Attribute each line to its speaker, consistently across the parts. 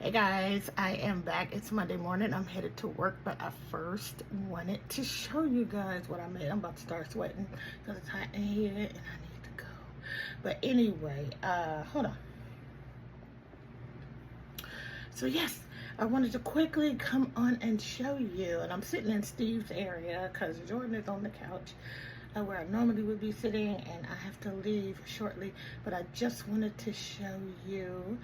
Speaker 1: Hey guys, I am back. It's Monday morning. I'm headed to work, but I first wanted to show you guys what I made. I'm about to start sweating because it's hot in here and I need to go. But anyway, hold on. So yes, I wanted to quickly come on and show you. And I'm sitting in Steve's area because Jordan is on the couch where I normally would be sitting, and I have to leave shortly, but I just wanted to show you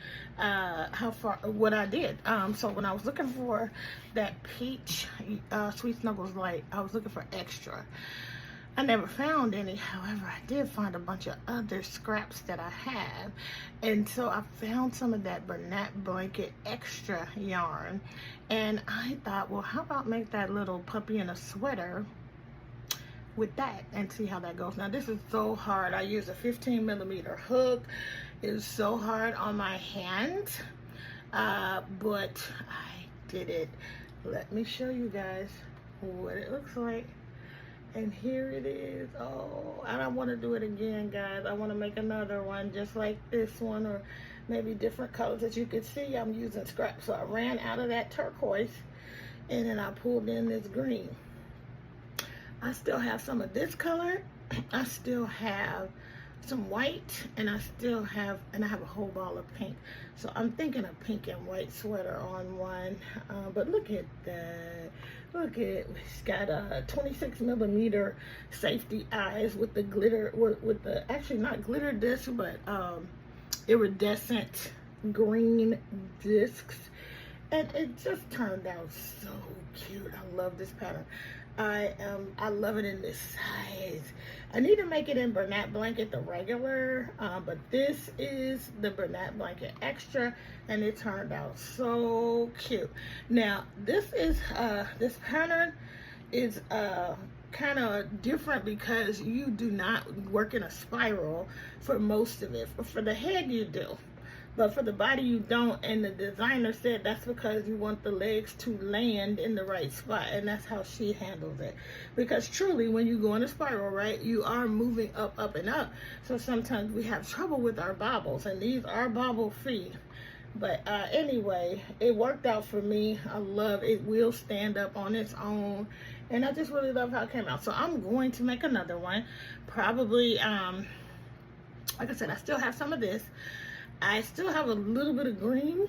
Speaker 1: what I did. So when I was looking for that peach Sweet Snuggles Light, I was looking for extra. I never found any. However, I did find a bunch of other scraps that I have, and so I found some of that Bernat Blanket extra yarn, and I thought, well, how about make that little puppy in a sweater with that and see how that goes. Now this is so hard. I use a 15mm hook. It's so hard on my hand, but I did it. Let me show you guys what it looks like. And here it is. Oh, I don't want to do it again, guys. I want to make another one just like this one, or maybe different colors. As you can see, I'm using scraps. So I ran out of that turquoise and then I pulled in this green. I still have some of this color. I still have some white, and I have a whole ball of pink. So I'm thinking a pink and white sweater on one. But look at that. Look at it. It's got a 26mm safety eyes with the glitter, with the, actually not glitter disc, but iridescent green discs. And it just turned out so cute. I love this pattern. I love it in this size. I need to make it in Bernat Blanket, the regular, but this is the Bernat Blanket extra, and it turned out so cute. Now this pattern is kind of different because you do not work in a spiral for most of it. For the head you do, but for the body you don't, and the designer said that's because you want the legs to land in the right spot, and that's how she handles it. Because truly, when you go in a spiral, right, you are moving up and up, so sometimes we have trouble with our bobbles, and these are bobble free. But anyway, it worked out for me. I love it. Will stand up on its own, and I just really love how it came out. So I'm going to make another one, probably like I said, I still have some of this. I still have a little bit of green,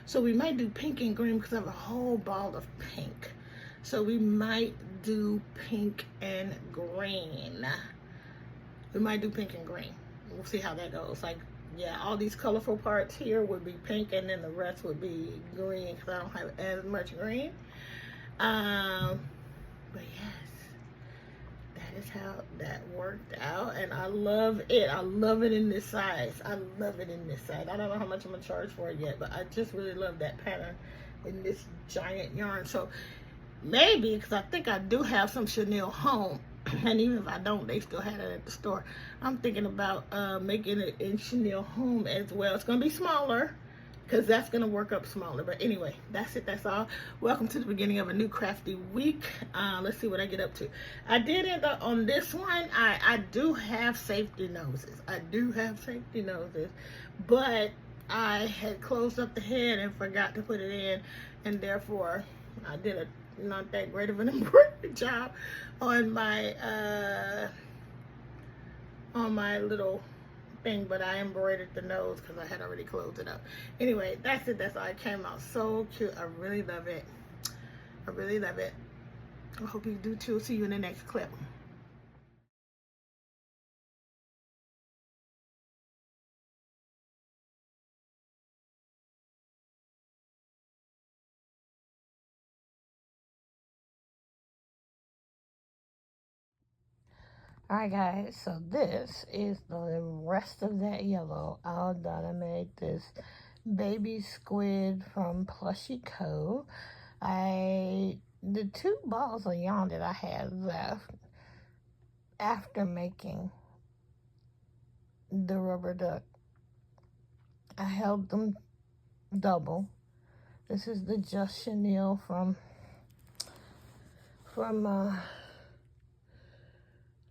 Speaker 1: so we might do pink and green because I have a whole ball of pink. So we might do pink and green. We might do pink and green. We'll see how that goes. Like, yeah, all these colorful parts here would be pink, and then the rest would be green because I don't have as much green. But yes, that is how that worked out, and I love it. I love it in this size. I love it in this size. I don't know how much I'm gonna charge for it yet, but I just really love that pattern in this giant yarn. So maybe, because I think I do have some chenille home, and even if I don't, they still have it at the store. I'm thinking about making it in chenille home as well. It's gonna be smaller, because that's going to work up smaller. But anyway, that's it. That's all. Welcome to the beginning of a new crafty week. Let's see what I get up to. I did end up on this one. I do have safety noses. I do have safety noses. But I had closed up the head and forgot to put it in. And therefore, I did a not that great of an embroidery job on my little thing, but I embroidered the nose because I had already closed it up. Anyway, that's it. That's all. It came out so cute. I really love it. I really love it. I hope you do too. See you in the next clip. Alright guys, so this is the rest of that yellow all done. I made this baby squid from Plushy Co. The 2 balls of yarn that I had left after making the rubber duck, I held them double. This is the Just Chenille from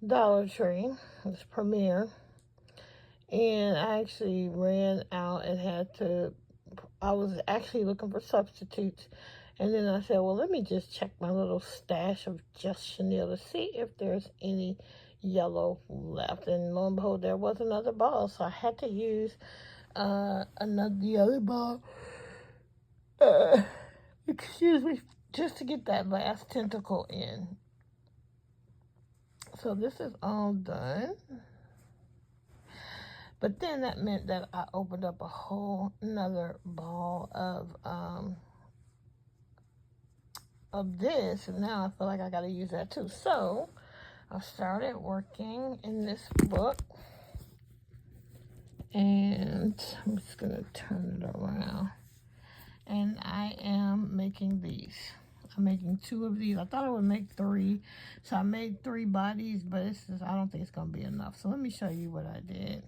Speaker 1: Dollar Tree. It's Premier. And I actually ran out and had to I was actually looking for substitutes. And then I said, well, let me just check my little stash of Just Chanel to see if there's any yellow left. And lo and behold, there was another ball. So I had to use the other ball. Excuse me. Just to get that last tentacle in. So this is all done. But then that meant that I opened up a whole nother ball of this, and now I feel like I gotta use that too. So I started working in this book, and I'm just gonna turn it around, and I am making these. I'm making 2 of these. I thought I would make 3, so I made 3 bodies, but I don't think it's gonna be enough. So let me show you what I did.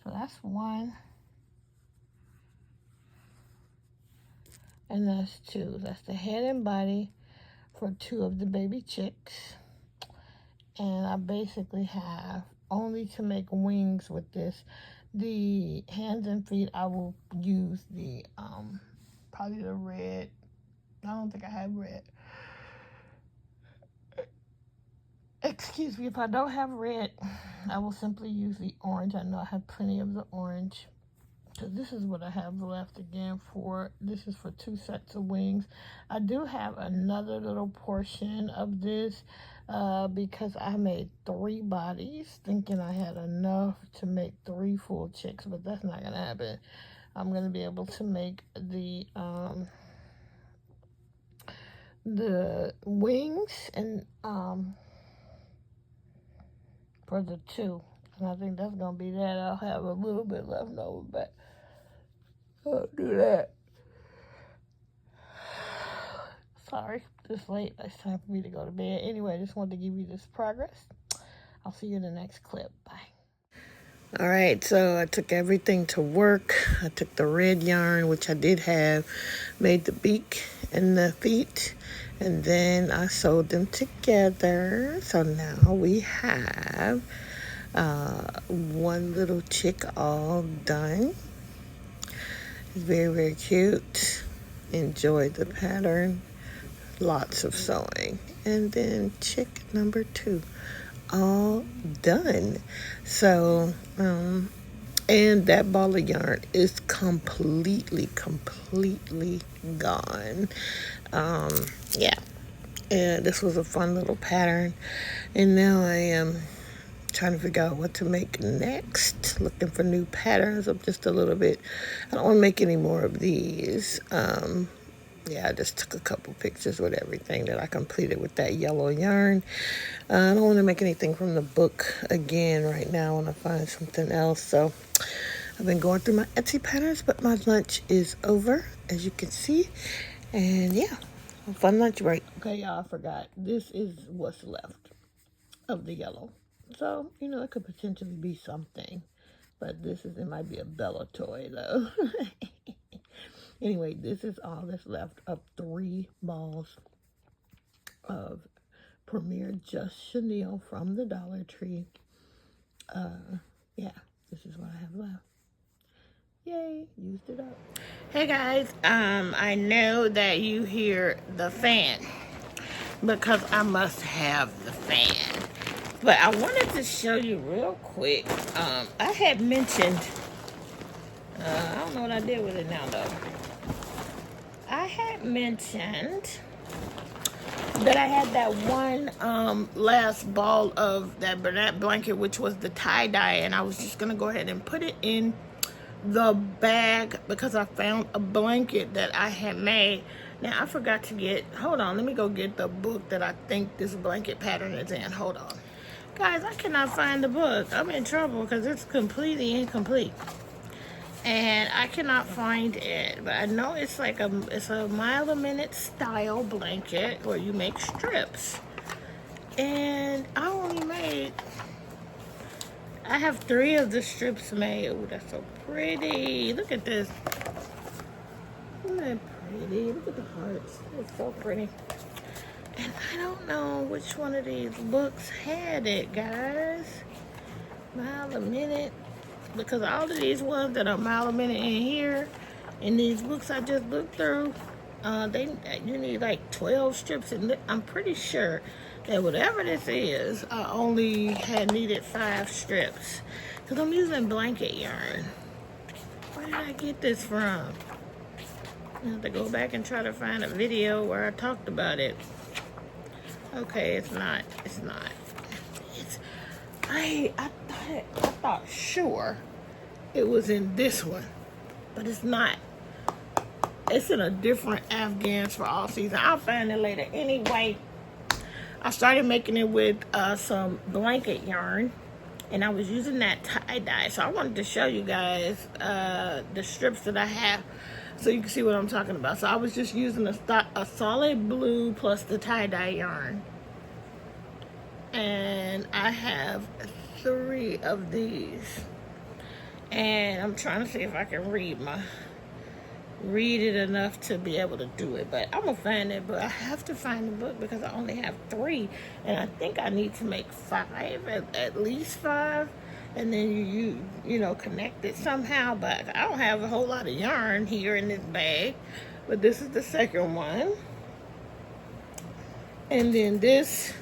Speaker 1: So that's 1. And that's 2. That's the head and body for 2 of the baby chicks. And I basically have only to make wings with this. The hands and feet, I will use the, probably the red. I don't think I have red. Excuse me, if I don't have red, I will simply use the orange. I know I have plenty of the orange. So this is what I have left again for, this is for 2 sets of wings. I do have another little portion of this because I made 3 bodies thinking I had enough to make 3 full chicks, but that's not gonna happen. I'm gonna be able to make the wings and for the 2. And I think that's gonna be that. I'll have a little bit left over, but I'll do that. Sorry, this late. It's time for me to go to bed. Anyway, I just wanted to give you this progress. I'll see you in the next clip. Bye. All right, so I took everything to work. I took the red yarn, which I did have, made the beak and the feet, and then I sewed them together. So now we have 1 little chick all done. It's very, very cute. Enjoyed the pattern. Lots of sewing. And then chick number 2. All done. So, and that ball of yarn is completely gone. Yeah. And this was a fun little pattern. And now I am trying to figure out what to make next, looking for new patterns. I'm just a little bit, I don't want to make any more of these. Yeah, I just took a couple pictures with everything that I completed with that yellow yarn. I don't want to make anything from the book again right now. I want to find something else. So I've been going through my Etsy patterns, but my lunch is over, as you can see. And yeah, a fun lunch break. Okay, y'all, I forgot. This is what's left of the yellow. So, you know, it could potentially be something. But it might be a Bella toy, though. Anyway, this is all that's left of 3 balls of Premier Just Chanel from the Dollar Tree. Yeah, this is what I have left. Yay, used it up. Hey guys, I know that you hear the fan because I must have the fan. But I wanted to show you real quick. I had mentioned, I don't know what I did with it now though. I had mentioned that I had that one last ball of that Bernat blanket, which was the tie-dye, and I was just going to go ahead and put it in the bag because I found a blanket that I had made. Now, I forgot to get, hold on, let me go get the book that I think this blanket pattern is in. Hold on. Guys, I cannot find the book. I'm in trouble because it's completely incomplete. And I cannot find it. But I know it's like it's a mile a minute style blanket where you make strips. And I only made, I have 3 of the strips made. Oh, that's so pretty. Look at this. Isn't that pretty? Look at the hearts. It's so pretty. And I don't know which one of these books had it, guys. Mile a minute. because all of these ones that are a mile a minute in here, in these books I just looked through, you need like 12 strips, and I'm pretty sure that whatever this is, I only had needed 5 strips, because I'm using blanket yarn. Where did I get this from? I have to go back and try to find a video where I talked about it. Okay, it's not. I thought sure it was in this one, but it's not. It's in a different Afghans for all season. I'll find it later. Anyway, I started making it with some blanket yarn, and I was using that tie-dye. So I wanted to show you guys the strips that I have so you can see what I'm talking about. So I was just using a solid blue plus the tie-dye yarn. And I have 3 of these. And I'm trying to see if I can read it enough to be able to do it. But I'm going to find it. But I have to find the book because I only have 3. And I think I need to make 5, at least 5. And then you know, connect it somehow. But I don't have a whole lot of yarn here in this bag. But this is the second one. And then this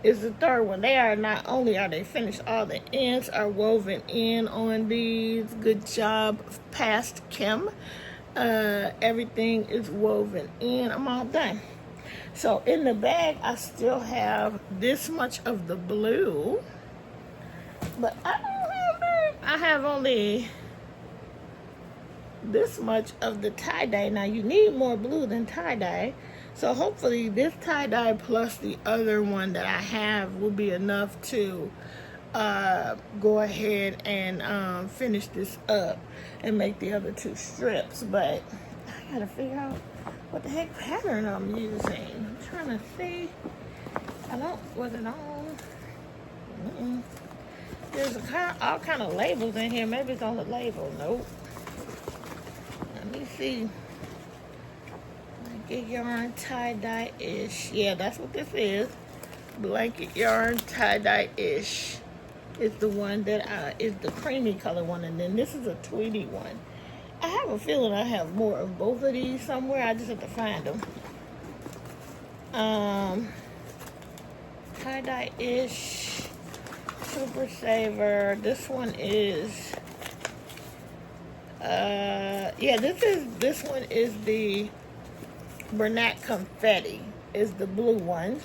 Speaker 1: is the third one. They are, not only are they finished, all the ends are woven in on these. Good job, past Kim. Everything is woven in. I'm all done. So in the bag, I still have this much of the blue, but I don't have it. I have only this much of the tie-dye. Now you need more blue than tie-dye. So hopefully this tie-dye plus the other one that I have will be enough to go ahead and finish this up and make the other 2 strips. But I gotta figure out what the heck pattern I'm using. I'm trying to see. Was it on? There's all kind of labels in here. Maybe it's on the label. Nope. Let me see. Blanket yarn tie-dye-ish. Yeah, that's what this is. Blanket yarn tie-dye-ish is the one that is the creamy color one, and then this is a tweedy one. I have a feeling I have more of both of these somewhere. I just have to find them. Tie-dye-ish, Super Saver. This one is this one is the Bernat Confetti, is the blue one,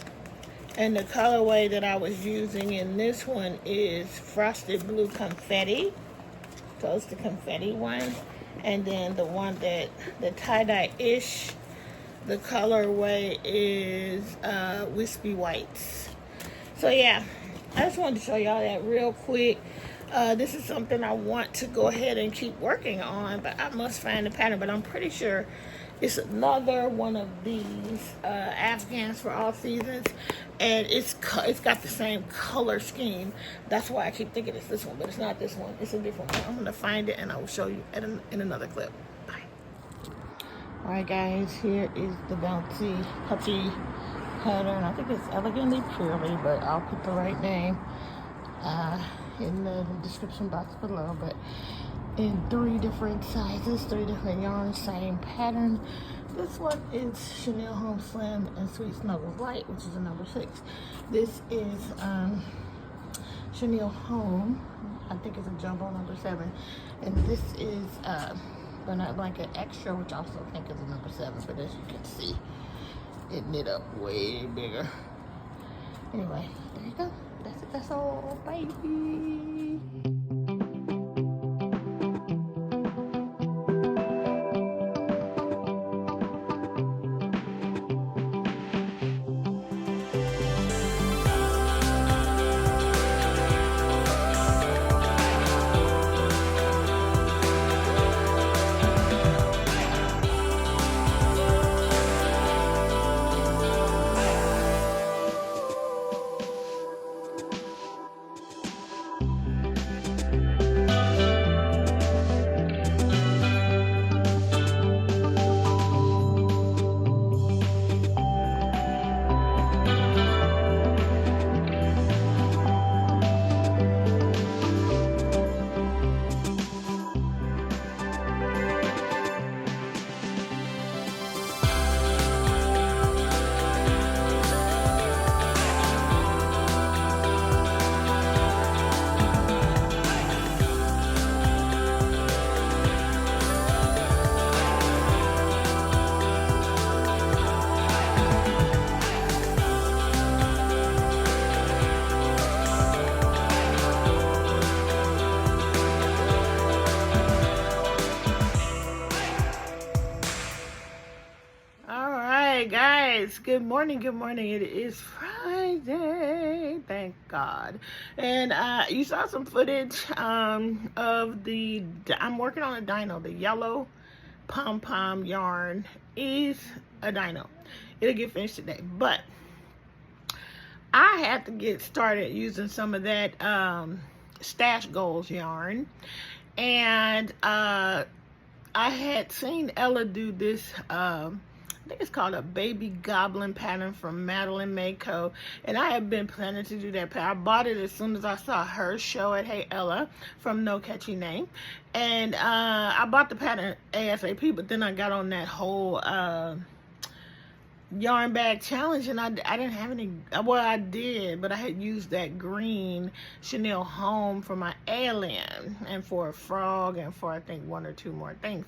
Speaker 1: and the colorway that I was using in this one is Frosted Blue Confetti. So it's the confetti one. And then the one that the tie-dye-ish, the colorway is Wispy Whites. So yeah, I just wanted to show y'all that real quick. This is something I want to go ahead and keep working on, but I must find the pattern. But I'm pretty sure it's another one of these Afghans for all seasons, and it's got the same color scheme. That's why I keep thinking it's this one, but it's not this one. It's a different one. I'm gonna find it and I will show you in another clip. Bye. All right, guys. Here is the bouncy puppy pattern. I think it's Elegantly Purely, but I'll put the right name in the description box below. But in 3 different sizes, 3 different yarns, same pattern. This one is Chanel Home Slim and Sweet Snuggles Light, which is a number 6. This is Chanel Home, I think it's a jumbo number 7. And this is Bernat Blanket Extra, which I also think is a number 7, but as you can see, it knit up way bigger. Anyway, there you go. That's it. That's all. Bye. guys, good morning. It is Friday, thank God. And you saw some footage of I'm working on a dino. The yellow pom-pom yarn is a dino. It'll get finished today, but I had to get started using some of that Stash Goals yarn. And I had seen Ella do this, I think it's called a baby goblin pattern from Madeline Mayco, and I have been planning to do that pattern. I bought it as soon as I saw her show at Hey Ella from No Catchy Name, and I bought the pattern ASAP, but then I got on that whole yarn bag challenge, and I didn't have any. Well, I did, but I had used that green Chanel Home for my alien and for a frog and for I think one or two more things.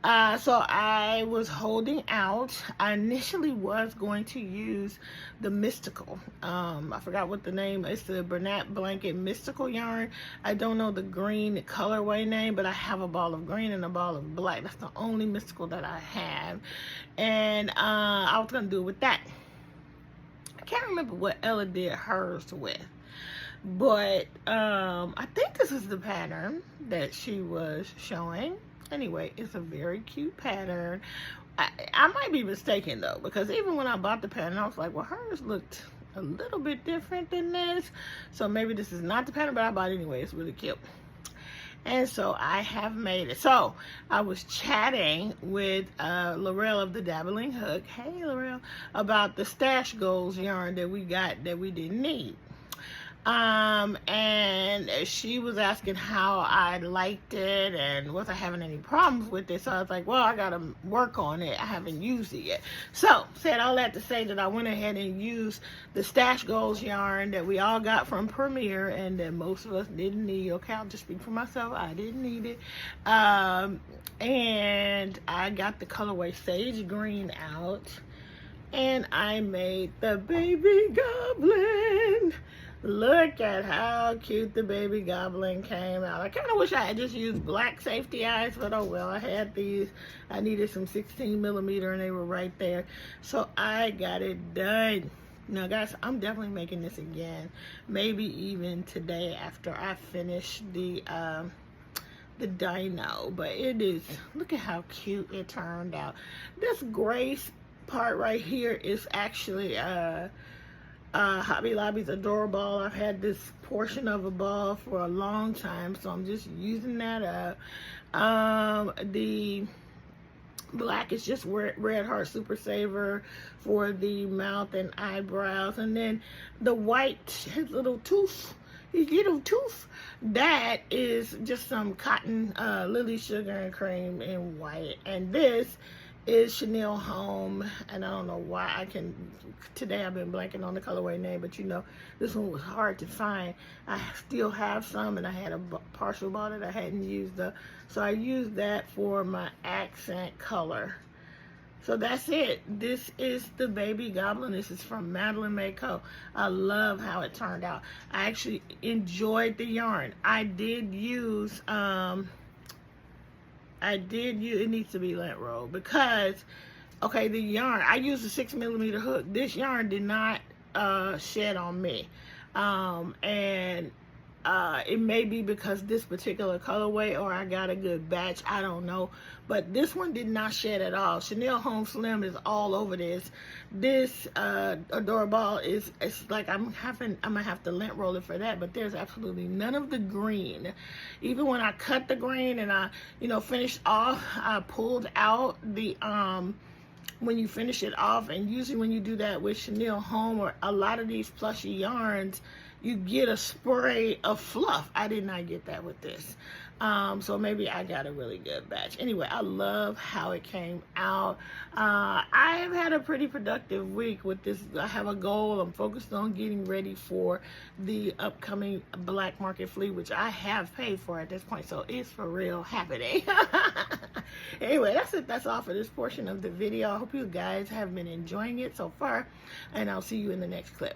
Speaker 1: So I was holding out. I initially was going to use the Mystical. I forgot what the name is. It's the Bernat Blanket Mystical yarn. I don't know the green colorway name, but I have a ball of green and a ball of black. That's the only Mystical that I have. And I was going to do it with that. I can't remember what Ella did hers with. But I think this is the pattern that she was showing. Anyway, it's a very cute pattern. I might be mistaken though, because even when I bought the pattern, I was like, well, hers looked a little bit different than this. So maybe this is not the pattern, but I bought it anyway. It's really cute. And so I have made it. So I was chatting with Laurel of the Dabbling Hook, hey Laurel, about the Stash Goals yarn that we got that we didn't need. And she was asking how I liked it and was I having any problems with it. So I was like, well, I gotta work on it. I haven't used it yet. So said all that to say that I went ahead and used the Stash Goals yarn that we all got from Premier and that most of us didn't need. Okay, I'll just speak for myself. I didn't need it. And I got the colorway Sage Green out and I made the baby goblin. Look at how cute the baby goblin came out. I kind of wish I had just used black safety eyes, but oh well, I had these. I needed some 16 millimeter and they were right there. So I got it done. Now guys, I'm definitely making this again. Maybe even today after I finish the dino. But it is, look at how cute it turned out. This gray part right here is actually Hobby Lobby's Adorable. I've had this portion of a ball for a long time, so I'm just using that up. The black is just Red Heart Super Saver for the mouth and eyebrows, and then the white, his little tooth, that is just some cotton Lily Sugar and Cream in white, and this is Chanel Home, and I don't know why today I've been blanking on the colorway name, but you know, this one was hard to find. I still have some, and I had a partial ball that I hadn't used up, so I used that for my accent color. So that's it. This is the baby goblin. This is from Madeline Mayco. I love how it turned out. I actually enjoyed the yarn. I did use it needs to be lint rolled because, okay, the yarn, I used a 6 millimeter hook. This yarn did not shed on me. And it may be because this particular colorway or I got a good batch, I don't know. But this one did not shed at all. Chanel Home Slim is all over this. This Adorable is, it's like I'm gonna have to lint roll it for that, but there's absolutely none of the green. Even when I cut the green and I, finished off, I pulled out the when you finish it off, and usually when you do that with Chanel Home or a lot of these plushy yarns, you get a spray of fluff. I did not get that with this. So maybe I got a really good batch. Anyway, I love how it came out. I have had a pretty productive week with this. I have a goal. I'm focused on getting ready for the upcoming Black Market Flea, which I have paid for at this point. So it's for real happening. Anyway, that's it. That's all for this portion of the video. I hope you guys have been enjoying it so far, and I'll see you in the next clip.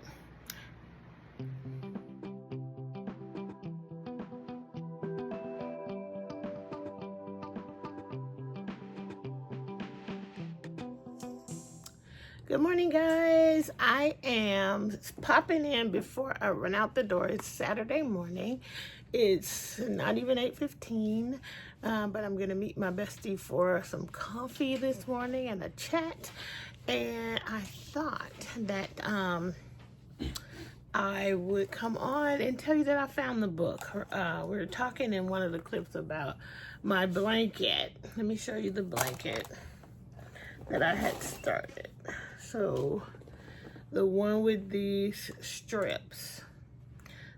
Speaker 1: Good morning, guys. I am popping in before I run out the door. It's Saturday morning. It's not even 8:15, but I'm going to meet my bestie for some coffee this morning and a chat. And I thought that I would come on and tell you that I found the book. We were talking in one of the clips about my blanket. Let me show you the blanket that I had started. So the one with these strips.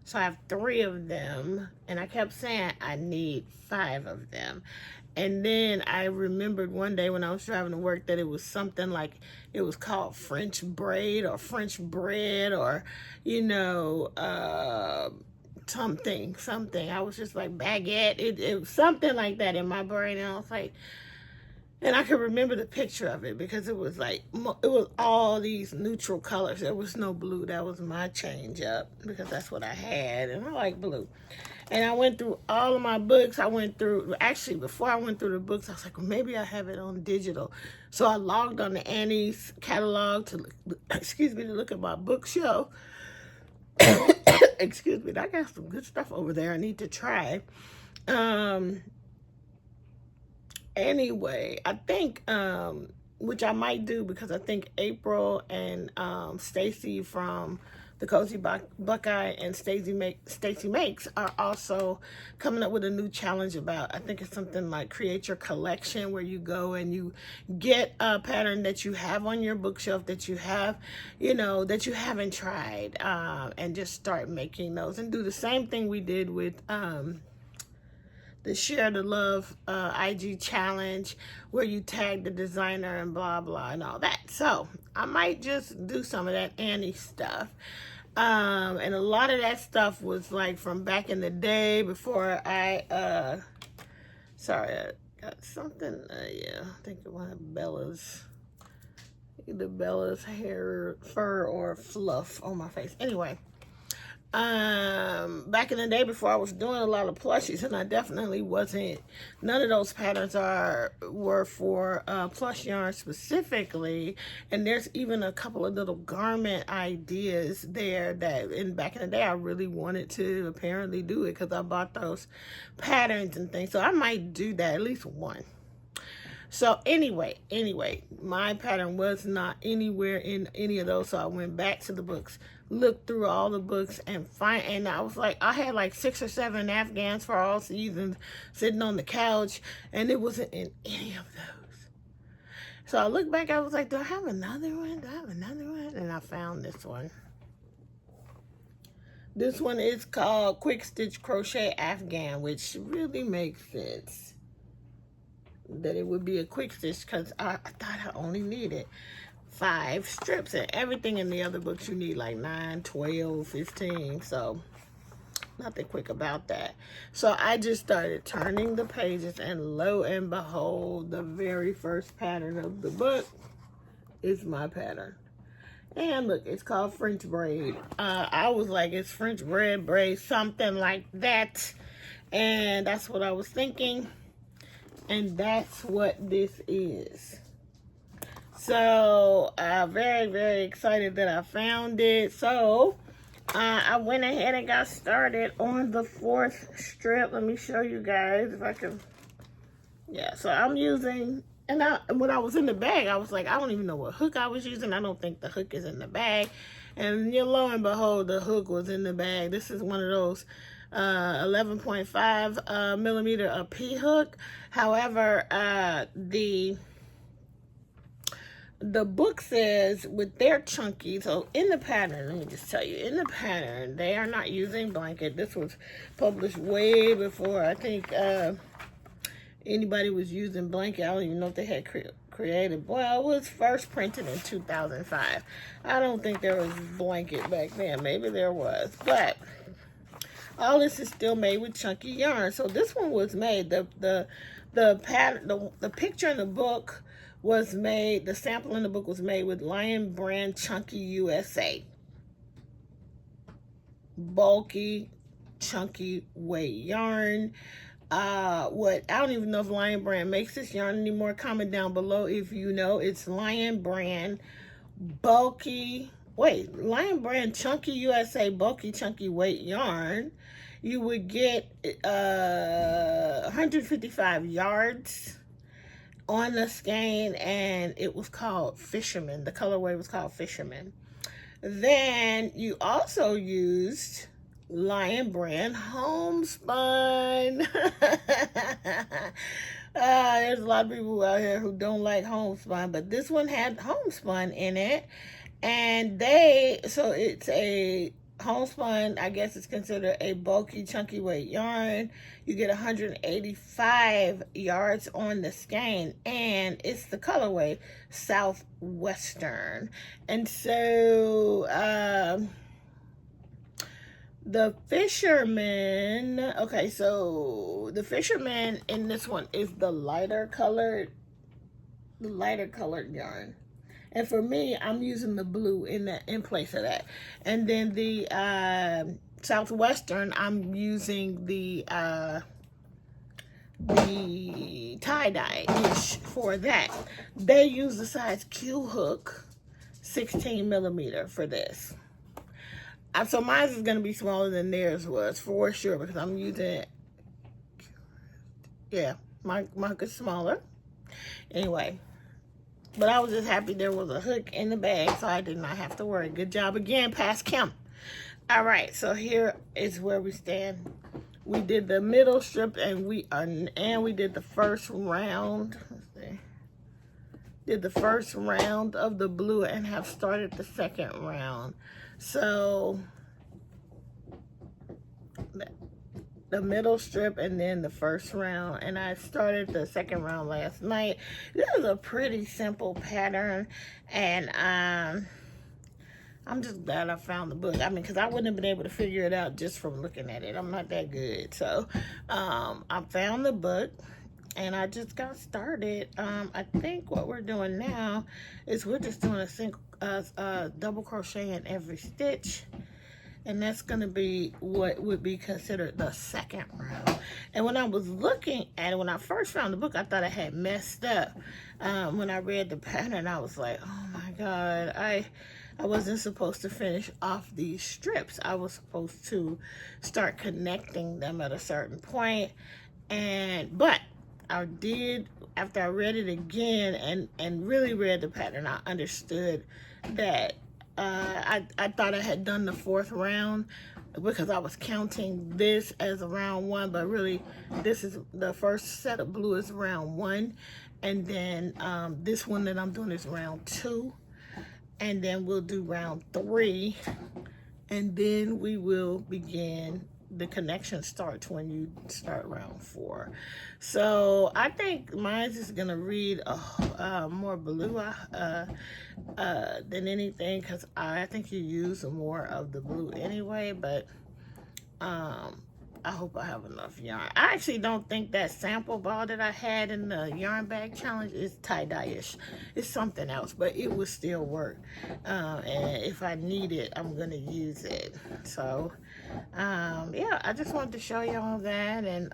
Speaker 1: So I have 3 of them, and I kept saying I need 5 of them. And then I remembered one day when I was driving to work that it was something like, it was called French braid or French bread or, something. I was just like baguette. It was something like that in my brain. And I was like, and I could remember the picture of it because it was like, it was all these neutral colors. There was no blue. That was my change up because that's what I had. And I like blue. And I went through all of my books. Actually, before I went through the books, I was like, well, maybe I have it on digital. So I logged on the Annie's catalog to look at my bookshelf. Excuse me, I got some good stuff over there I need to try. Anyway, I think, which I might do because I think April and Stacy from the Cozy Buckeye and Stacy Makes are also coming up with a new challenge about, I think it's something like create your collection, where you go and you get a pattern that you have on your bookshelf that you have, that you haven't tried, and just start making those and do the same thing we did with the Share the Love IG challenge, where you tag the designer and blah blah and all that. So I might just do some of that Annie stuff, and a lot of that stuff was like from back in the day before I got something. Yeah, I think it was Bella's hair, fur or fluff on my face. Anyway, back in the day before I was doing a lot of plushies, and I definitely wasn't, none of those patterns were for plush yarn specifically. And there's even a couple of little garment ideas there that back in the day I really wanted to apparently do it because I bought those patterns and things. So I might do that, at least one. So anyway, my pattern was not anywhere in any of those. So I went back to the books, looked through all the books, and I was like, I had like 6 or 7 Afghans for all seasons sitting on the couch, and it wasn't in any of those. So I looked back, I was like, do I have another one? And I found this one. This one is called Quick Stitch Crochet Afghan, which really makes sense that it would be a quick stitch because I thought I only needed 5 strips, and everything in the other books you need like 9, 12, 15. So nothing quick about that. So I just started turning the pages, and lo and behold, the very first pattern of the book is my pattern. And look, it's called French braid. I was like, it's French braid, something like that. And that's what I was thinking. And that's what this is. So, very, very excited that I found it. So, I went ahead and got started on the 4th strip. Let me show you guys if I can. Yeah, so I'm using, and when I was in the bag, I was like, I don't even know what hook I was using. I don't think the hook is in the bag. And lo and behold, the hook was in the bag. This is one of those 11.5 millimeter P hook. However, the book says with their chunky, so in the pattern, let me just tell you, in the pattern, they are not using blanket. This was published way before I think anybody was using blanket. I don't even know if they had created. Well, it was first printed in 2005. I don't think there was blanket back then. Maybe there was, but all this is still made with chunky yarn. So this one was made, the pattern, the picture in the book was made, the sample in the book was made with Lion Brand Chunky USA. Bulky, chunky weight yarn. I don't even know if Lion Brand makes this yarn anymore. Comment down below if you know. It's Lion Brand Lion Brand Chunky USA Bulky Chunky Weight yarn, you would get 155 yards on the skein, and it was called Fisherman. The colorway was called Fisherman. Then you also used Lion Brand Homespun. There's a lot of people out here who don't like homespun, but this one had homespun in it. And so it's a homespun, I guess it's considered a bulky, chunky weight yarn. You get 185 yards on the skein, and it's the colorway Southwestern. And so the Fisherman, so the Fisherman in this one is the lighter colored yarn. And for me, I'm using the blue in place of that. And then the Southwestern, I'm using the tie-dye-ish for that. They use the size Q hook, 16 millimeter for this. So mine is going to be smaller than theirs was, for sure, because I'm using, my hook is smaller. Anyway. But I was just happy there was a hook in the bag, so I did not have to worry. Good job again, Past Kim. All right, so here is where we stand. We did the middle strip, and we did the first round. Let's see. Did the first round of the blue and have started the second round. So the middle strip and then the first round, and I started the second round last night. This is a pretty simple pattern, and I'm just glad I found the book. I mean, because I wouldn't have been able to figure it out just from looking at it. I'm not that good. So I found the book, and I just got started. I think what we're doing now is we're just doing a single double crochet in every stitch. And that's going to be what would be considered the second round. And when I was looking at it, when I first found the book, I thought I had messed up. When I read the pattern, I was like, oh my God, I wasn't supposed to finish off these strips. I was supposed to start connecting them at a certain point. But I did, after I read it again and really read the pattern, I understood that I thought I had done the fourth round because I was counting this as a round one, but really this is the first set of blue is round one, and then this one that I'm doing is round two, and then we'll do round three, and then we will begin. The connection starts when you start round four. So I think mine is going to read more blue than anything, because I think you use more of the blue anyway, but I hope I have enough yarn. I actually don't think that sample ball that I had in the yarn bag challenge is tie-dye-ish. It's something else, but it would still work. And if I need it, I'm going to use it. So, yeah, I just wanted to show you all that and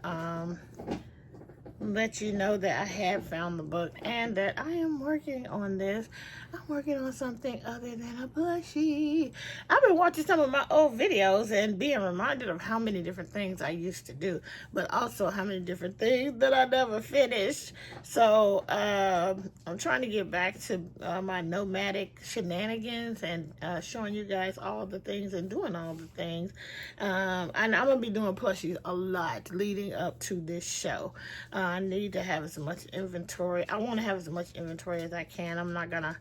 Speaker 1: let you know that I have found the book and that I am working on this. I'm working on something other than a plushie. I've been watching some of my old videos and being reminded of how many different things I used to do, but also how many different things that I never finished. So I'm trying to get back to my nomadic shenanigans and showing you guys all the things and doing all the things. And I'm going to be doing plushies a lot leading up to this show. I need to have as much inventory. I want to have as much inventory as I can. I'm not going to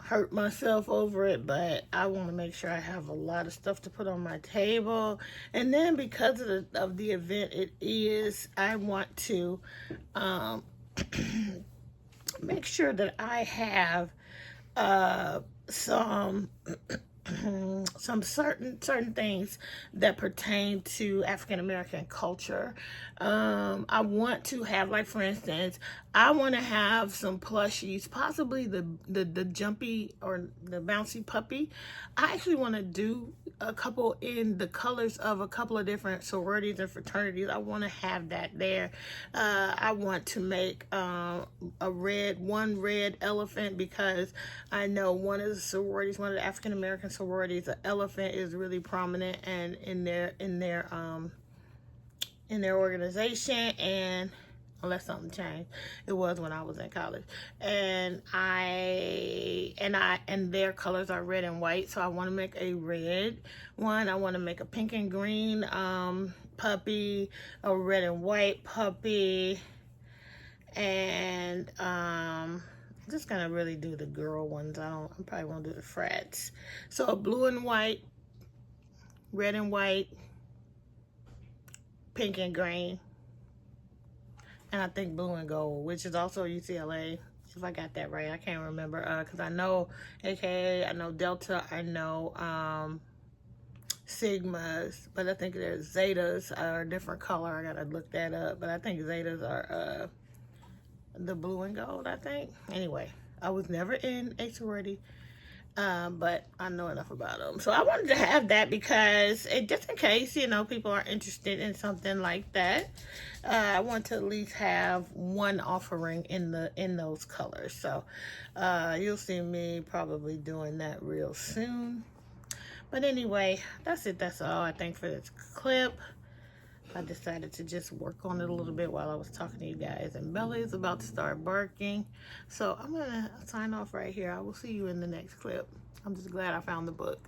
Speaker 1: hurt myself over it, but I want to make sure I have a lot of stuff to put on my table. And then because of the event it is, I want to make sure that I have some certain things that pertain to African American culture. I want to have, like, for instance, I want to have some plushies, possibly the jumpy or the bouncy puppy. I actually want to do a couple in the colors of a couple of different sororities and fraternities. I want to have that there. I want to make one red elephant, because I know one of the sororities, one of the African American sororities, the elephant is really prominent and in their organization, and unless something changed, it was when I was in college, and their colors are red and white, so I want to make a red one. I want to make a pink and green puppy, a red and white puppy, and I'm just gonna really do the girl ones. I probably won't do the frats. So a blue and white, red and white, pink and green, and I think blue and gold, which is also UCLA, if I got that right. I can't remember, because I know AKA, I know Delta, I know Sigmas, but I think there's Zetas are a different color. I gotta look that up, but I think Zetas are the blue and gold, I think. Anyway, I was never in a sorority, but I know enough about them. So I wanted to have that because just in case, people are interested in something like that, I want to at least have one offering in those colors. So you'll see me probably doing that real soon. But anyway, that's it. That's all I think for this clip. I decided to just work on it a little bit while I was talking to you guys. And Bella is about to start barking. So I'm going to sign off right here. I will see you in the next clip. I'm just glad I found the book.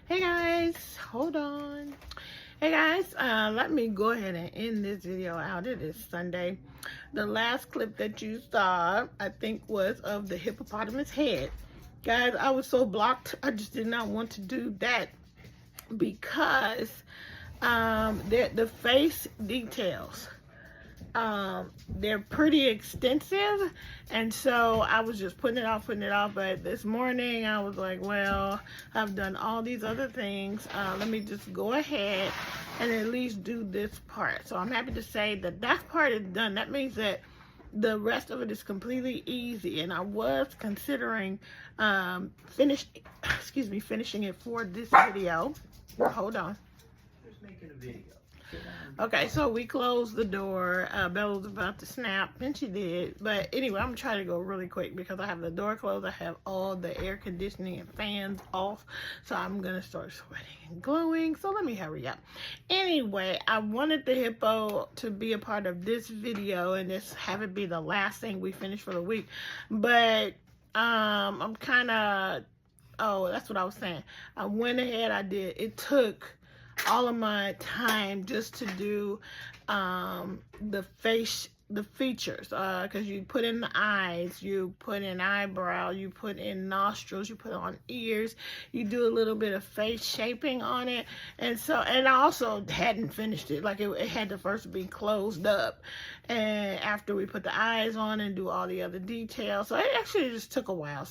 Speaker 1: Hey guys, hold on. Hey guys, let me go ahead and end this video out. It is Sunday. The last clip that you saw, I think, was of the hippopotamus head. Guys, I was so blocked. I just did not want to do that because the face details, they're pretty extensive, and so I was just putting it off, but this morning I was like, well, I've done all these other things, let me just go ahead and at least do this part. So I'm happy to say that that part is done. That means that the rest of it is completely easy, and I was considering finishing it for this video. Hold on.
Speaker 2: Just making a video.
Speaker 1: Okay, so we closed the door. Bella was about to snap, and she did. But anyway, I'm trying to go really quick because I have the door closed. I have all the air conditioning and fans off. So I'm going to start sweating and glowing. So let me hurry up. Anyway, I wanted the hippo to be a part of this video and just have it be the last thing we finish for the week. But I'm kind of... Oh, that's what I was saying. I went ahead. It took all of my time just to do the features, because you put in the eyes, you put in eyebrow, you put in nostrils, you put on ears, you do a little bit of face shaping on it, and I also hadn't finished it. Like it had to first be closed up, and after we put the eyes on and do all the other details, so it actually just took a while.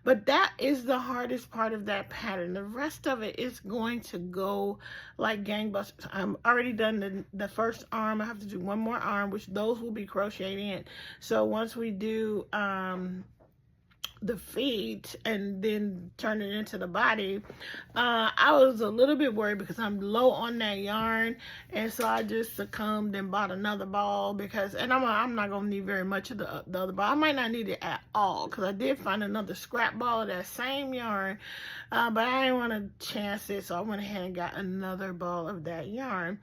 Speaker 1: But that is the hardest part of that pattern. The rest of it is going to go like gangbusters. I'm already done the first arm. I have to do one more arm, which those will be crocheted in. So once we do the feet and then turn it into the body, I was a little bit worried because I'm low on that yarn, and so I just succumbed and bought another ball and I'm not gonna need very much of the other ball. I might not need it at all because I did find another scrap ball of that same yarn, but I didn't want to chance it, so I went ahead and got another ball of that yarn.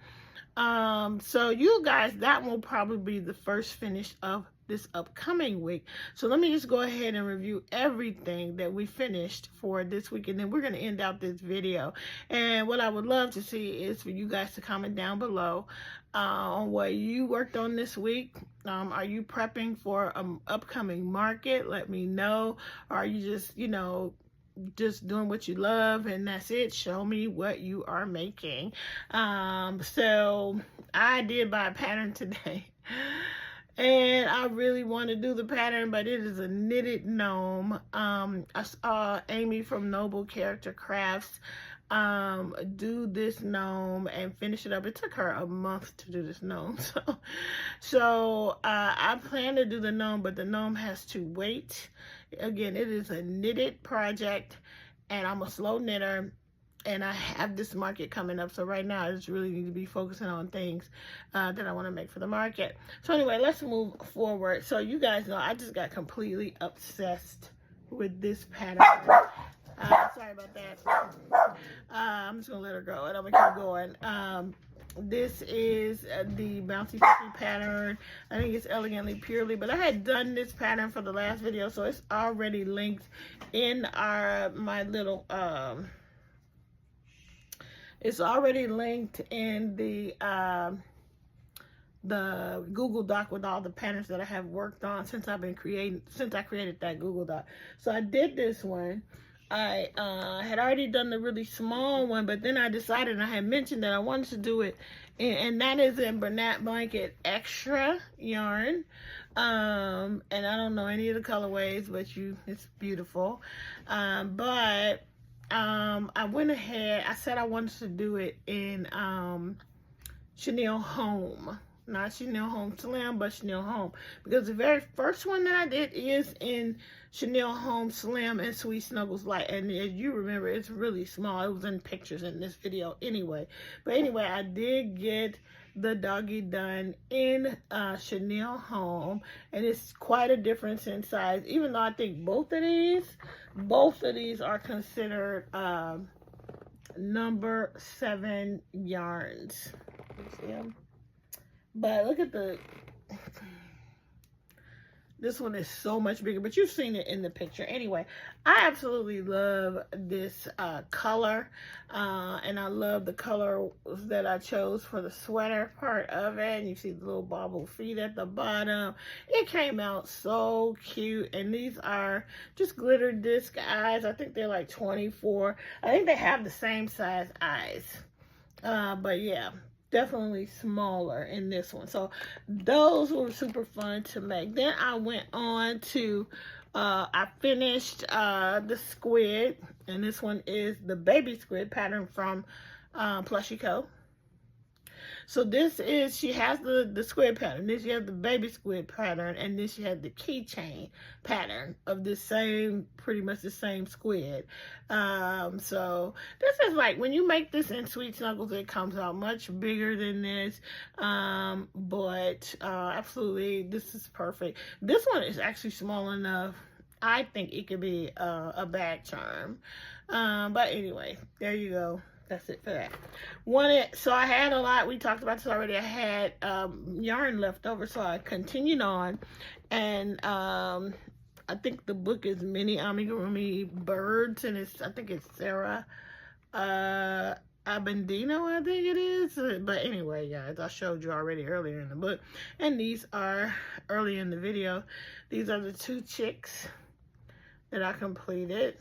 Speaker 1: So you guys, that will probably be the first finish of this upcoming week. So let me just go ahead and review everything that we finished for this week, and then we're going to end out this video. And what I would love to see is for you guys to comment down below on what you worked on this week. Are you prepping for an upcoming market? Let me know. Or are you just doing what you love and that's it? Show me what you are making. So I did buy a pattern today. And I really want to do the pattern, but it is a knitted gnome. I saw Amy from Noble Character Crafts do this gnome and finish it up. It took her a month to do this gnome. So I plan to do the gnome, but the gnome has to wait. Again, it is a knitted project, and I'm a slow knitter. And I have this market coming up. So right now I just really need to be focusing on things that I want to make for the market. So anyway, let's move forward. So you guys know I just got completely obsessed with this pattern. Sorry about that. I'm just going to let her go and I'm going to keep going. This is the Bouncy Puppy pattern. I think it's Elegantly Purely, but I had done this pattern for the last video, so it's already linked in my little... It's already linked in the Google Doc with all the patterns that I have worked on since I created that Google Doc. So I did this one. I had already done the really small one, but then I decided, and I had mentioned that I wanted to do it, and that is in Bernat Blanket Extra yarn. And I don't know any of the colorways, but it's beautiful. But I went ahead, I said I wanted to do it in Chenille Home. Not Chenille Home Slim, but Chenille Home. Because the very first one that I did is in Chenille Home Slim and Sweet Snuggles Light. And as you remember, it's really small. It was in pictures in this video anyway. But anyway, I did get the doggy done in Chenille Home. And it's quite a difference in size. Even though I think both of these are considered number 7 yarns. You see them? But look at this one is so much bigger, but you've seen it in the picture. Anyway, I absolutely love this color, and I love the colors that I chose for the sweater part of it. And you see the little bobble feet at the bottom. It came out so cute, and these are just glitter disc eyes. I think they're like 24. I think they have the same size eyes, but yeah. Definitely smaller in this one. So those were super fun to make. Then I went on to I finished the squid, and this one is the baby squid pattern from Plushy Co. So this is, she has the squid pattern. Then she has the baby squid pattern. And then she has the keychain pattern of this same, pretty much the same squid. So this is like, when you make this in Sweet Snuggles, it comes out much bigger than this. But absolutely, this is perfect. This one is actually small enough. I think it could be a bag charm. But anyway, there you go. That's it for that. So I had a lot. We talked about this already. I had yarn left over, so I continued on. And I think the book is Mini Amigurumi Birds, and I think it's Sarah Abendino, I think it is. But anyway, guys, I showed you already earlier in the book. And these are, early in the video, these are the 2 chicks that I completed.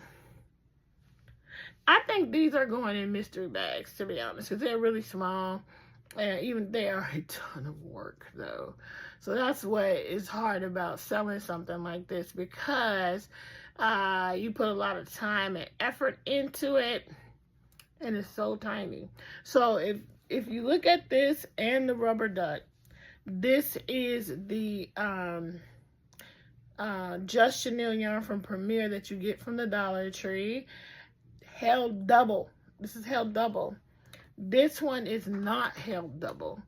Speaker 1: I think these are going in mystery bags, to be honest, because they're really small. And even they are a ton of work, though. So that's what is hard about selling something like this, because you put a lot of time and effort into it, and it's so tiny. So if you look at this and the rubber duck, this is the Just Chenille yarn from Premier that you get from the Dollar Tree. Held double. This is held double. This one is not held double.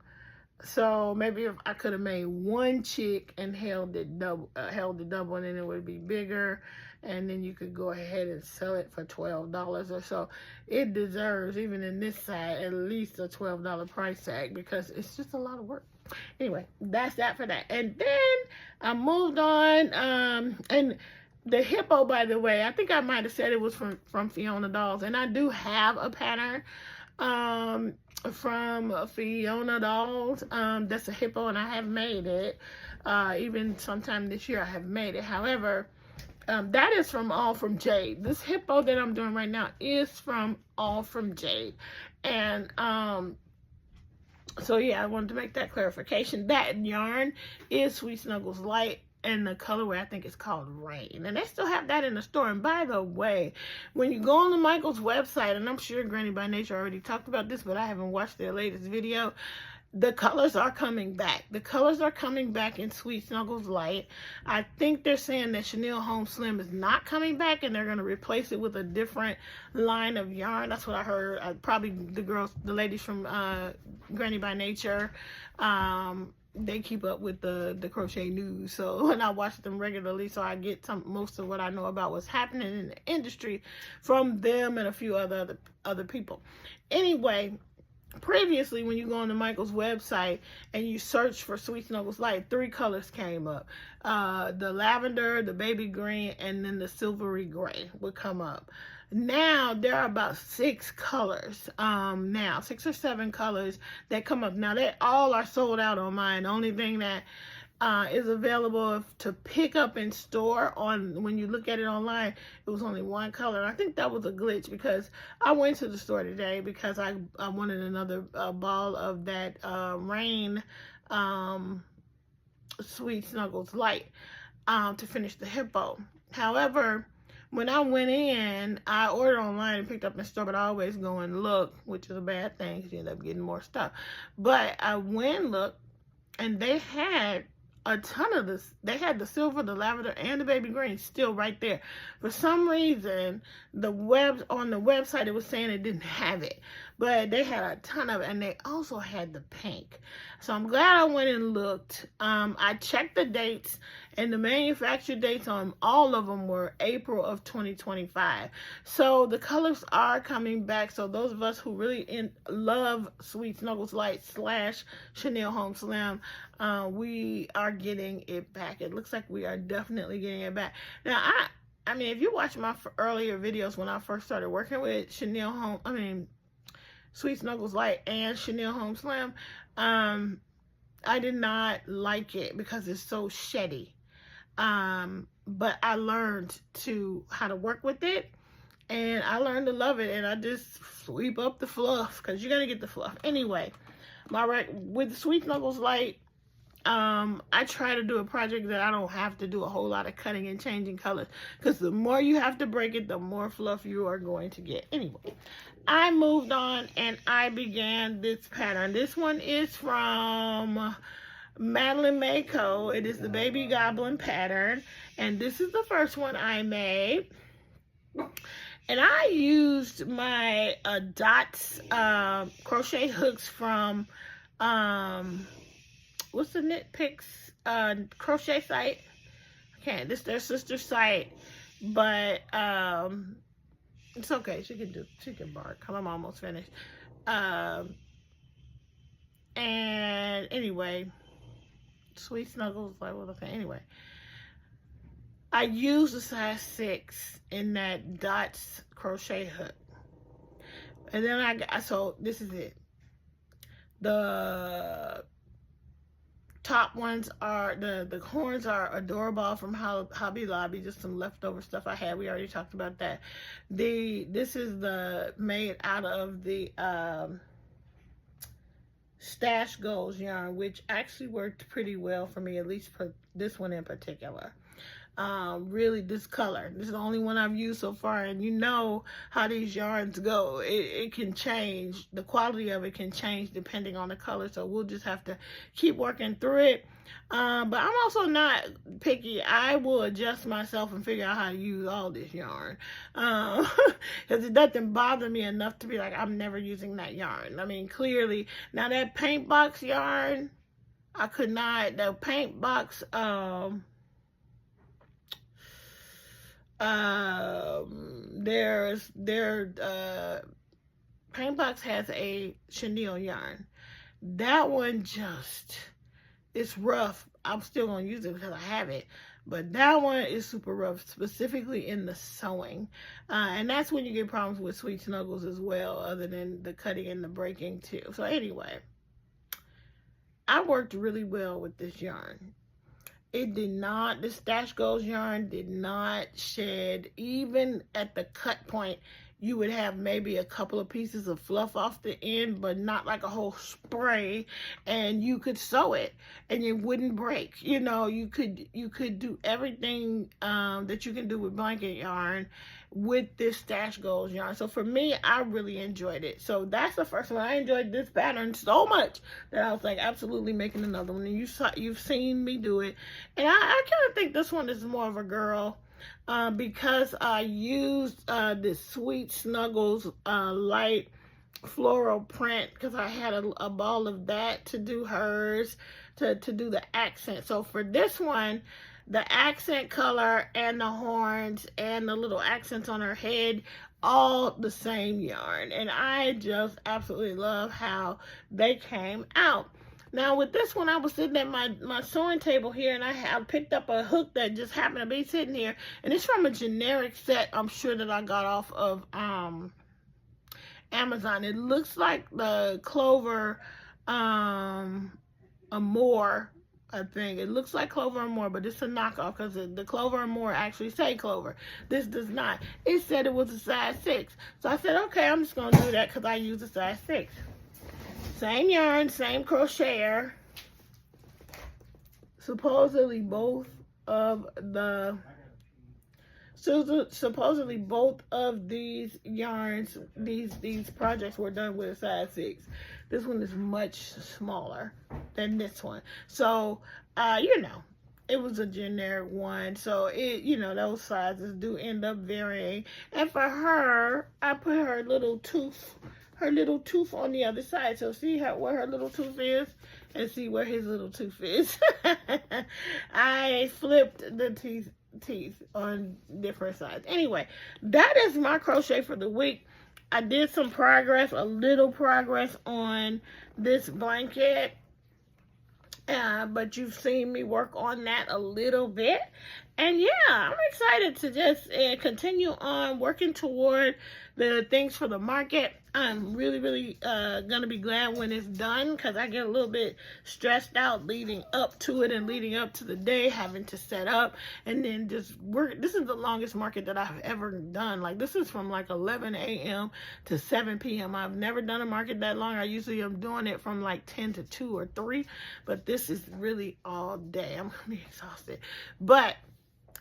Speaker 1: So maybe if I could have made one chick and held it double, and then it would be bigger, and then you could go ahead and sell it for $12 or so. It deserves, even in this side, at least a $12 price tag, because it's just a lot of work. Anyway, that's that for that. And then I moved on, and the hippo, by the way, I think I might have said it was from Fiona Dolls, and I do have a pattern from Fiona Dolls that's a hippo, and I have made it. Even sometime this year I have made it. However, that is from All From Jade. This hippo that I'm doing right now is from All From Jade. And so yeah, I wanted to make that clarification. That yarn is Sweet Snuggles Light, and the colorway I think is called Rain, and they still have that in the store. And by the way, when you go on the Michaels website, and I'm sure Granny by Nature already talked about this, but I haven't watched their latest video, the colors are coming back. The colors are coming back in Sweet Snuggles Light. I think they're saying that Chenille Home Slim is not coming back, and they're going to replace it with a different line of yarn. That's what I heard. Probably the ladies from Granny by Nature, they keep up with the crochet news, so, and I watch them regularly, so I get most of what I know about what's happening in the industry from them and a few other people. Anyway, previously, when you go on the Michaels website and you search for Sweet Snuggles Light, 3 colors came up. The lavender, the baby green, and then the silvery gray would come up. Now there are about 6 colors, 6 or 7 colors that come up. Now they all are sold out on mine. The only thing that is available to pick up in store when you look at it online, it was only 1 color. I think that was a glitch, because I went to the store today because I wanted another ball of that Rain Sweet Snuggles Light to finish the hippo. However, when I went in, I ordered online and picked up in store, but I always go and look, which is a bad thing because you end up getting more stuff. But I went and looked, and they had a ton of this. They had the silver, the lavender, and the baby green still right there. For some reason, on the website, it was saying it didn't have it, but they had a ton of it, and they also had the pink. So I'm glad I went and looked. I checked the dates, and the manufacture dates on all of them were April of 2025. So the colors are coming back. So those of us who really love Sweet Snuggles Light / Chenille Home Slim, we are getting it back. It looks like we are definitely getting it back. Now, I mean, if you watch my earlier videos when I first started working with Sweet Snuggles Light and Chenille Home Slim, I did not like it because it's so sheddy. But I learned how to work with it, and I learned to love it, and I just sweep up the fluff, because you're going to get the fluff. Anyway, with Sweet Snuggles Light, I try to do a project that I don't have to do a whole lot of cutting and changing colors, because the more you have to break it, the more fluff you are going to get. Anyway, I moved on and I began this pattern. This one is from Madeline Mayco. It is the Baby Goblin pattern, and this is the first one I made. And I used my dots crochet hooks from what's the Knit Picks crochet site? Okay, this is their sister site, but it's okay. She can bark. I'm almost finished. And anyway, Sweet Snuggles, like what okay. Anyway, I used a size 6 in that dots crochet hook, and then so this is it. The top ones are the horns are adorable from Hobby Lobby, just some leftover stuff I had. We already talked about that. This is the made out of the Stash Goals yarn, which actually worked pretty well for me, at least for this one in particular. Really, this color, this is the only one I've used so far, and you know how these yarns go. It can change, the quality of it can change depending on the color, so we'll just have to keep working through it. But I'm also not picky. I will adjust myself and figure out how to use all this yarn, because it doesn't bother me enough to be like, I'm never using that yarn. I mean, clearly, now that paint box yarn, I could not, the paint box, their paint box has a chenille yarn. That one just, it's rough. I'm still gonna use it because I have it, but that one is super rough, specifically in the sewing, and that's when you get problems with Sweet Snuggles as well, other than the cutting and the breaking too. So anyway, I worked really well with this yarn. It did not, the Stash Goals yarn did not shed. Even at the cut point, you would have maybe a couple of pieces of fluff off the end, but not like a whole spray, and you could sew it and it wouldn't break. You know, you could do everything that you can do with blanket yarn with this Stash Goals yarn. So for me, I really enjoyed it. So that's the first one. I enjoyed this pattern so much that I was like, absolutely making another one. And you've seen me do it, and I kind of think this one is more of a girl, because I used this Sweet Snuggles light floral print, because I had a ball of that to do hers, to do the accent. So for this one, the accent color and the horns and the little accents on her head, all the same yarn, and I just absolutely love how they came out. Now with this one, I was sitting at my sewing table here, and I picked up a hook that just happened to be sitting here, and it's from a generic set I'm sure that I got off of Amazon. It looks like the Clover Amore, I think. It looks like Clover Amore, but it's a knockoff, because the Clover Amore actually say Clover. This does not. It said it was a size 6. So I said, okay, I'm just going to do that because I use a size 6. Same yarn, same crocheter. Supposedly both of these yarns, these projects were done with a size 6. This one is much smaller than this one. So, you know, it was a generic one. So, those sizes do end up varying. And for her, I put her little tooth on the other side. So see where her little tooth is, and see where his little tooth is. I flipped the teeth on different sides. Anyway, that is my crochet for the week. I did some progress, a little progress on this blanket, but you've seen me work on that a little bit. And yeah, I'm excited to just continue on working toward the things for the market. I'm really gonna be glad when it's done, because I get a little bit stressed out leading up to it and leading up to the day, having to set up and then just work. This is the longest market that I've ever done. Like, this is from like 11 a.m. to 7 p.m. I've never done a market that long. I usually am doing it from like 10 to 2 or 3, but this is really all day. I'm gonna be exhausted, but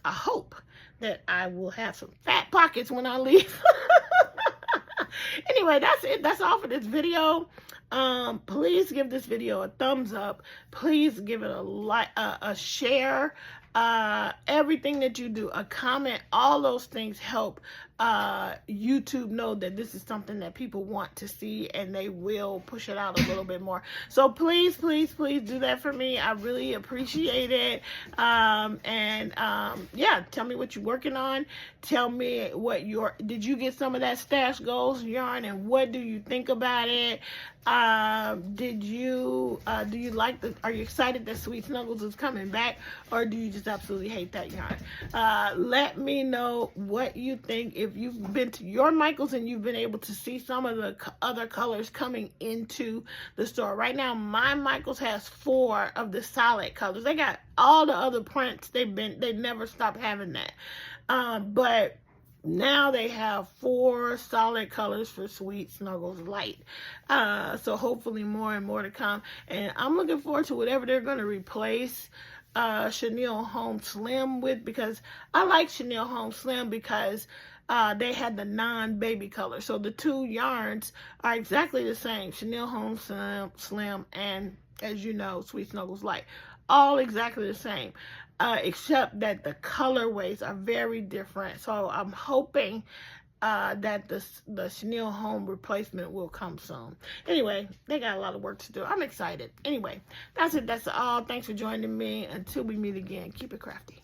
Speaker 1: I hope that I will have some fat pockets when I leave. Anyway, that's it. That's all for this video. Please give this video a thumbs up. Please give it a like, a share. Everything that you do, a comment, all those things help YouTube know that this is something that people want to see, and they will push it out a little bit more. So please do that for me. I really appreciate it. Yeah, tell me what you're working on. Tell me what did you get some of that Stash Goals yarn, and what do you think about it? Do you are you excited that Sweet Snuggles is coming back, or do you just absolutely hate that yarn? Let me know what you think. If you've been to your Michaels and you've been able to see some of the other colors coming into the store. Right now, my Michaels has 4 of the solid colors. They got all the other prints. They never stopped having that. But now they have 4 solid colors for Sweet Snuggles Light. So hopefully more and more to come. And I'm looking forward to whatever they're going to replace Chenille Home Slim with, because I like Chenille Home Slim because they had the non-baby color. So the 2 yarns are exactly the same. Chenille Home Slim and, as you know, Sweet Snuggles Light. All exactly the same. Except that the colorways are very different. So I'm hoping that the Chenille Home replacement will come soon. Anyway, they got a lot of work to do. I'm excited. Anyway, that's it. That's all. Thanks for joining me. Until we meet again, keep it crafty.